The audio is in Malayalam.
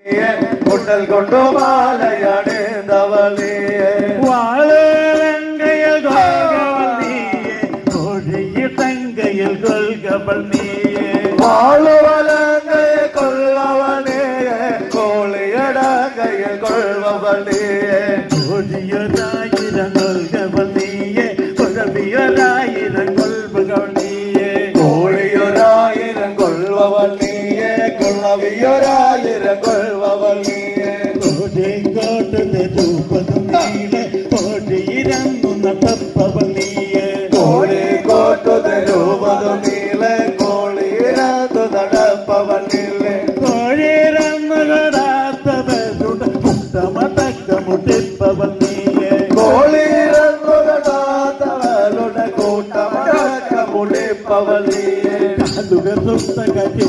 കുട്ടൽ കൊണ്ടു മാലയണിന്തവളേ വാഴങ്കയിൽ കൊൽകവൾ നീയെ കോഴിയിൽ തങ്കയിൽ കൊൽകവൾ നീയെ വാളുവലങ്കയിൽ കൊള്ളവളേ കോളിയടങ്കയിൽ കൊള്ളവളേ കോഴിയൊരായിരം കൊൽകവൾ നീയെ കുഴവിയൊരായിരം കൊൽവകൾ നീയെ കോഴിയൊരായിരം കൊള്ളവൾ നീയെ കൊള്ളവിയൊരായിരം കൊള്ളവൾ നീയെ കോഴിക്കോട്ടത്തെ രൂപതും നീളെ കോഴിയിരന്നു നടപ്പവൾ നീയെ കോഴിക്കോട്ടത്തെ രൂപതും നീളെ കോഴിയിരന്നു നടപ്പവൾ നീളെ കോഴിയിരന്നു കടാത്തവരുടെ മുട്ടമടക്ക മുട്ടിപ്പവൾ നീയെ കോഴിയിരന്നു കടാത്തവരുടെ കൂട്ടമടക്ക മുടിപ്പവൾ നീയെ കാതുക സുത്തകി